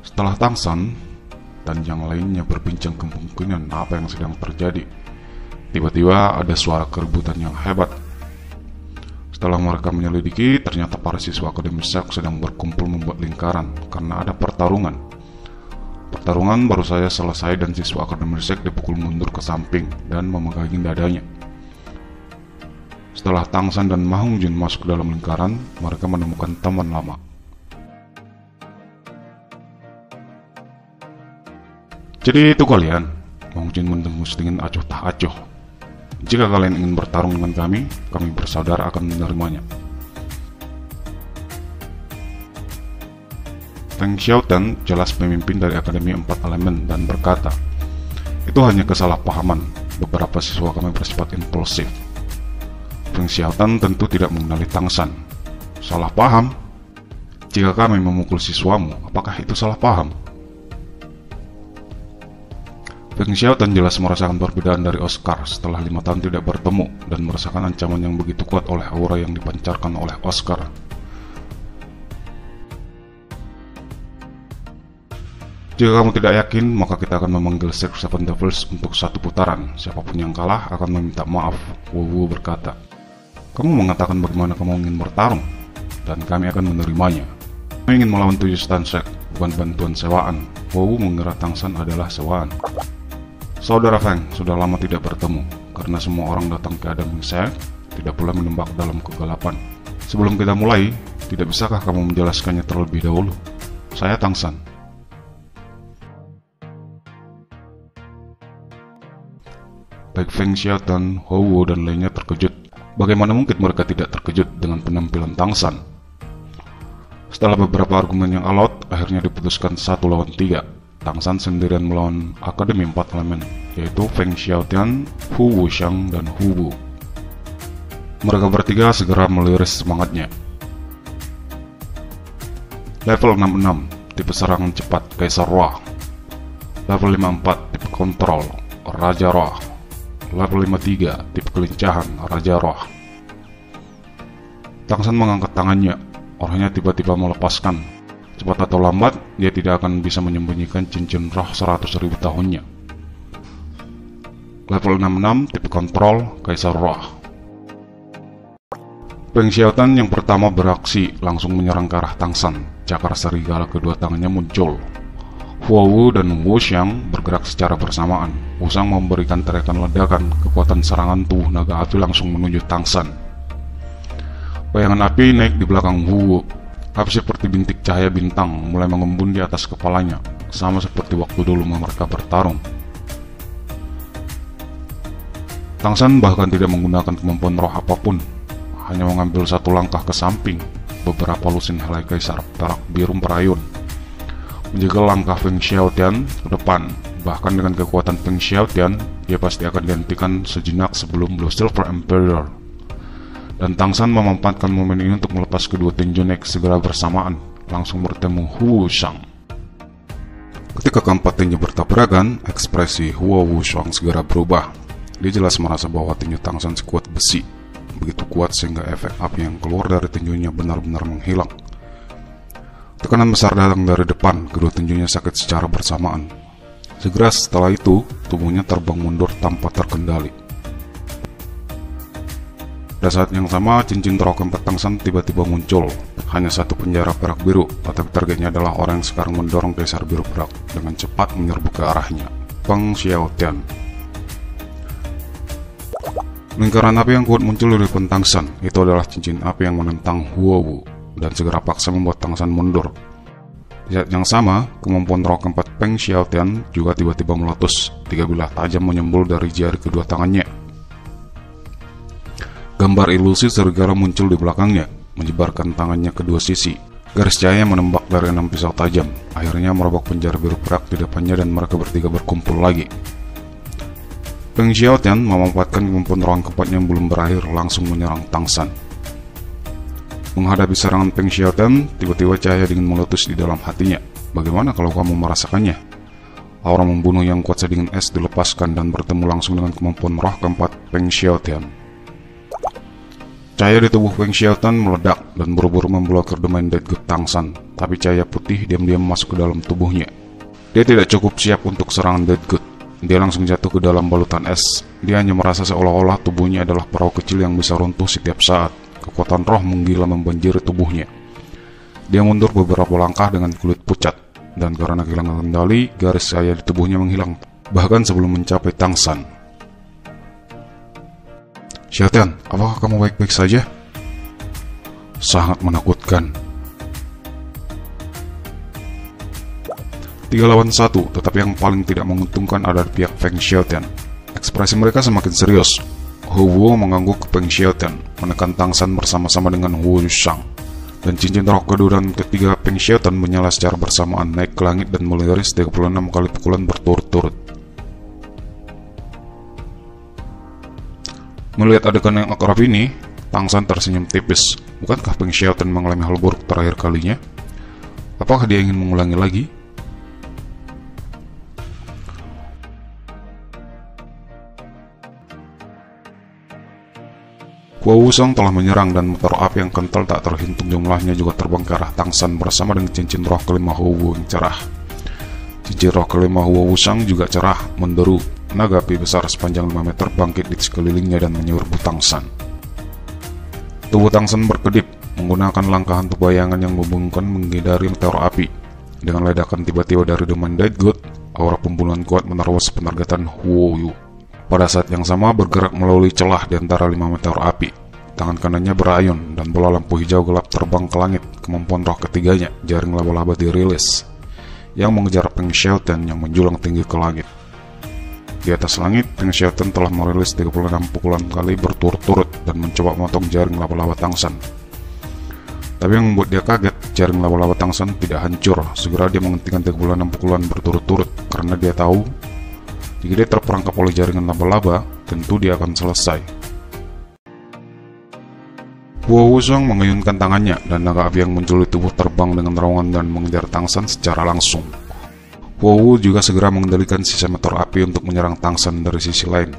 Setelah Tang San dan yang lainnya berbincang kemungkinan apa yang sedang terjadi, tiba-tiba ada suara keributan yang hebat. Setelah mereka menyelidiki, ternyata para siswa Akademi Sek sedang berkumpul membuat lingkaran karena ada pertarungan. Pertarungan baru saja selesai dan siswa Akademi Sek dipukul mundur ke samping dan memegangi dadanya. Setelah Tang San dan Ma Hongjin masuk ke dalam lingkaran, mereka menemukan teman lama. Jadi itu kalian, Ma Hongjin mendengus dengan acuh tak acuh. Jika kalian ingin bertarung dengan kami bersaudara akan menerimanya. Feng Xiaotan jelas pemimpin dari Akademi Empat Elemen dan berkata, itu hanya kesalahpahaman, beberapa siswa kami bersifat impulsif. Feng Xiaotan tentu tidak mengenali Tang San. Salah paham? Jika kami memukul siswamu, apakah itu salah paham? Feng Xiaotan jelas merasakan perbedaan dari Oscar setelah 5 tahun tidak bertemu dan merasakan ancaman yang begitu kuat oleh aura yang dipancarkan oleh Oscar. Jika kamu tidak yakin, maka kita akan memanggil Six Seven Devils untuk 1 putaran. Siapapun yang kalah akan meminta maaf, Wu Wu berkata. Kamu mengatakan bagaimana kamu ingin bertarung, dan kami akan menerimanya. Kami ingin melawan 7 Stansek, bukan bantuan sewaan. Wu Wu mengira Tang San adalah sewaan. Saudara Feng, sudah lama tidak bertemu, karena semua orang datang ke Akademi Sek, tidak pula menembak dalam kegelapan. Sebelum kita mulai, tidak bisakah kamu menjelaskannya terlebih dahulu? Saya Tang San. Baik Feng Xiaotan, Hou Wu, dan lainnya terkejut. Bagaimana mungkin mereka tidak terkejut dengan penampilan Tang San? Setelah beberapa argumen yang alot, akhirnya diputuskan 1 lawan 3. Tang San sendirian melawan Akademi 4 Elemen, yaitu Feng Xiaotan, Hu Wuxiang, dan Hu Wu. Mereka bertiga segera meliris semangatnya. Level 66, tipe serangan cepat, Kaisar Roh. Level 54, tipe kontrol, Raja Roh. Level 53, tipe kelincahan, Raja Roh. Tang San mengangkat tangannya, orangnya tiba-tiba melepaskan. Cepat atau lambat, dia tidak akan bisa menyembunyikan cincin roh 100.000 tahunnya. Level 66, tipe kontrol, Kaisar Roh. Feng Xiaotan yang pertama beraksi langsung menyerang ke arah Tang San. Cakar serigala kedua tangannya muncul. Hou Wu dan Wu Xiang bergerak secara bersamaan. Wu Xiang memberikan teriakan ledakan, kekuatan serangan tubuh naga api langsung menuju Tang San. Bayangan api naik di belakang Wu Wu. Api seperti bintik cahaya bintang mulai mengembun di atas kepalanya, sama seperti waktu dulu mereka bertarung. Tang San bahkan tidak menggunakan kemampuan roh apapun, hanya mengambil 1 langkah ke samping, beberapa lusin helai kaisar perak biru merayun, menjaga langkah Feng Xiaotan ke depan. Bahkan dengan kekuatan Feng Xiaotan, dia pasti akan dihentikan sejenak sebelum Blue Silver Emperor. Dan Tang San memanfaatkan momen ini untuk melepas kedua tinju naik segera bersamaan, langsung bertemu Hu Wuxiang. Ketika keempat tinju bertabrakan, ekspresi Hu Wuxiang segera berubah. Dia jelas merasa bahwa tinju Tang San sekuat besi, begitu kuat sehingga efek api yang keluar dari tinjunya benar-benar menghilang. Tekanan besar datang dari depan, kedua tinjunya sakit secara bersamaan. Segera setelah itu, tubuhnya terbang mundur tanpa terkendali. Pada saat yang sama, cincin roh keempat Tang San tiba-tiba muncul. Hanya 1 penjara perak biru, tetapi targetnya adalah orang yang sekarang mendorong Kaisar Biru Perak dengan cepat menyerbu ke arahnya, Feng Xiaotan. Lingkaran api yang kuat muncul di depan Tang San. Itu adalah cincin api yang menentang Hu Wu dan segera paksa membuat Tang San mundur. Di saat yang sama, kemampuan roh keempat Feng Xiaotan juga tiba-tiba meletus. 3 bilah tajam menyembul dari jari kedua tangannya. Gambar ilusi serigala muncul di belakangnya, menyebarkan tangannya ke 2 sisi. Garis cahaya menembak dari 6 pisau tajam, akhirnya merebak penjara biru perak di depannya dan mereka bertiga berkumpul lagi. Feng Xiaotan memanfaatkan kemampuan roh keempatnya yang belum berakhir, langsung menyerang Tang San. Menghadapi serangan Feng Xiaotan, tiba-tiba cahaya dingin meletus di dalam hatinya. Bagaimana kalau kamu merasakannya? Aura membunuh yang kuat sedingin es dilepaskan dan bertemu langsung dengan kemampuan roh keempat Feng Xiaotan. Cahaya di tubuh Feng Xiaotan meledak dan buru-buru memblokir domain Dead God Tang San. tapi cahaya putih diam-diam masuk ke dalam tubuhnya. Dia tidak cukup siap untuk serangan Deadgood. Dia langsung jatuh ke dalam balutan es. Dia hanya merasa seolah-olah tubuhnya adalah perahu kecil yang bisa runtuh setiap saat. Kekuatan roh menggila membanjiri tubuhnya. Dia mundur beberapa langkah dengan kulit pucat, dan karena kehilangan kendali, garis cahaya di tubuhnya menghilang, bahkan sebelum mencapai Tangsan. "Xiaotian, apakah kamu baik-baik saja?" Sangat menakutkan. 3 lawan 1, tetapi yang paling tidak menguntungkan adalah pihak Feng Xiaotian. Ekspresi mereka semakin serius. Hu Wu mengangguk ke Feng Xiaotian, menekan Tangsan bersama-sama dengan Wu Shang. Dan cincin roh kedua dan ketiga Feng Xiaotian menyala secara bersamaan naik ke langit dan meliris 36 kali pukulan berturut-turut. Melihat adegan yang akrab ini, Tangsan tersenyum tipis. Bukankah Feng Xiaotian mengalami hal buruk terakhir kalinya? Apakah dia ingin mengulangi lagi? Wu Shang telah menyerang dan meteor api yang kental tak terhitung jumlahnya juga terbang ke arah Tangsan bersama dengan cincin roh kelima Hu Wu yang cerah. Cincin roh kelima Wu Shang juga cerah, menderu. Naga api besar sepanjang 5 meter bangkit di sekelilingnya dan menyerbu Tangsan. Tubuh Tangsan berkedip, menggunakan langkah hantu bayangan yang membungkam menghindari meteor api. Dengan ledakan tiba-tiba dari domain Deadgood, aura pembunuhan kuat menerobos penergatan Hu Yu. Pada saat yang sama bergerak melalui celah di antara 5 meteor api. Tangan kanannya berayun dan bola lampu hijau gelap terbang ke langit. Kemampuan roh ketiganya, jaring laba-laba dirilis, yang mengejar Feng Xiaotian yang menjulang tinggi ke langit. Di atas langit, Feng Xiaotian telah merilis 36 pukulan kali berturut-turut dan mencoba memotong jaring laba-laba Tangsan. Tapi yang membuat dia kaget, jaring laba-laba Tangsan tidak hancur. Segera dia menghentikan 36 pukulan berturut-turut karena dia tahu jika dia terperangkap oleh jaringan laba-laba, tentu dia akan selesai. Wu Shang mengayunkan tangannya dan naga api yang muncul di tubuh terbang dengan raungan dan mengejar Tangsan secara langsung. Wu juga segera mengendalikan sisa meteor api untuk menyerang Tangsan dari sisi lain.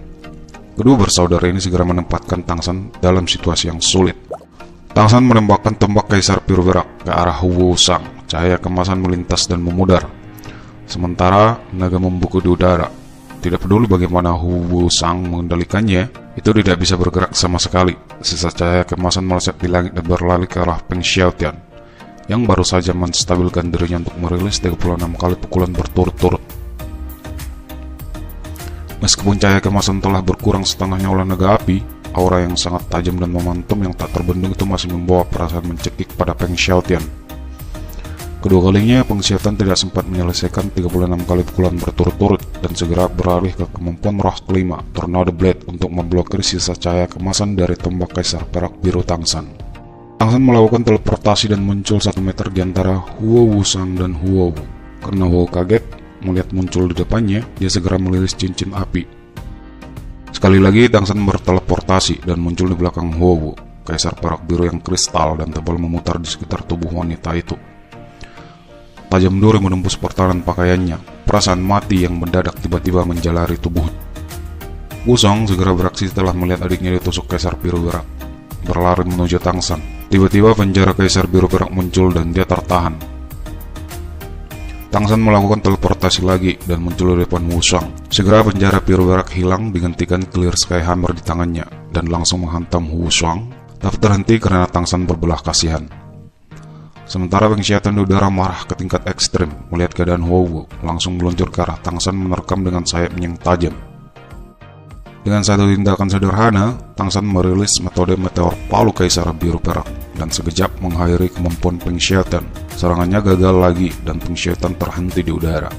Kedua bersaudara ini segera menempatkan Tangsan dalam situasi yang sulit. Tangsan menembakkan tombak Kaisar Biru Berak ke arah Wu Shang. Cahaya kemasan melintas dan memudar. Sementara naga membuku di udara. Tidak peduli bagaimana Wu Shang mengendalikannya, itu tidak bisa bergerak sama sekali. Sisa cahaya kemasan meleset di langit dan berlari ke arah Feng Xiaotian, yang baru saja menstabilkan dirinya untuk merilis 36 kali pukulan berturut-turut. Meskipun cahaya kemasan telah berkurang setengahnya oleh naga api, aura yang sangat tajam dan momentum yang tak terbendung itu masih membawa perasaan mencekik pada Feng Xiaotian. Kedua kalinya, Feng Xiaotian tidak sempat menyelesaikan 36 kali pukulan berturut-turut dan segera beralih ke kemampuan roh kelima, Tornado Blade, untuk memblokir sisa cahaya kemasan dari tombak Kaisar Perak Biru Tangsan. Tangsan melakukan teleportasi dan muncul 1 meter di antara Wu Shang dan Wu. Karena Wu kaget melihat muncul di depannya, dia segera meliris cincin api. Sekali lagi, Tangsan berteleportasi dan muncul di belakang Wu, Kaisar Perak Biru yang kristal dan tebal memutar di sekitar tubuh wanita itu. Tajam duri menembus pertahanan pakaiannya. Perasaan mati yang mendadak tiba-tiba menjalari tubuh. Wu Shang segera beraksi setelah melihat adiknya ditusuk Kaisar Biru Berak. Berlari menuju Tangsan. Tiba-tiba penjara Kaisar Biru Berak muncul dan dia tertahan. Tangsan melakukan teleportasi lagi dan muncul di depan Wu Shang. Segera penjara Biru Berak hilang digantikan Clear Sky Hammer di tangannya dan langsung menghantam Wu Shang. Tapi terhenti karena Tangsan berbelah kasihan. Sementara Feng Xiaotian di udara marah ke tingkat ekstrim melihat keadaan Wu, langsung meluncur ke arah Tangsan menerkam dengan sayapnya yang tajam. Dengan satu tindakan sederhana, Tangsan merilis metode meteor palu Kaisar Biru Perak dan sekejap mengakhiri kemampuan Feng Xiaotian. Serangannya gagal lagi dan Feng Xiaotian terhenti di udara.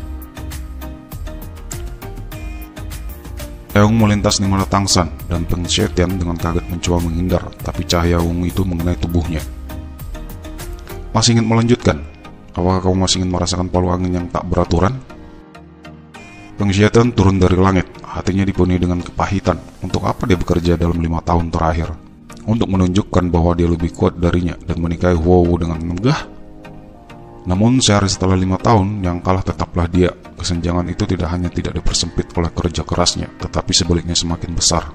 Eung melintas di mata Tangsan dan Feng Xiaotian dengan kaget mencoba menghindar, tapi cahaya Eung itu mengenai tubuhnya. Masih ingin melanjutkan? Apakah kamu masih ingin merasakan palu angin yang tak beraturan? Feng Xiaotian turun dari langit, hatinya dipenuhi dengan kepahitan. Untuk apa dia bekerja dalam 5 tahun terakhir? Untuk menunjukkan bahwa dia lebih kuat darinya dan menikahi Wu dengan megah? Namun sehari setelah 5 tahun, yang kalah tetaplah dia. Kesenjangan itu tidak hanya tidak dipersempit oleh kerja kerasnya, tetapi sebaliknya semakin besar.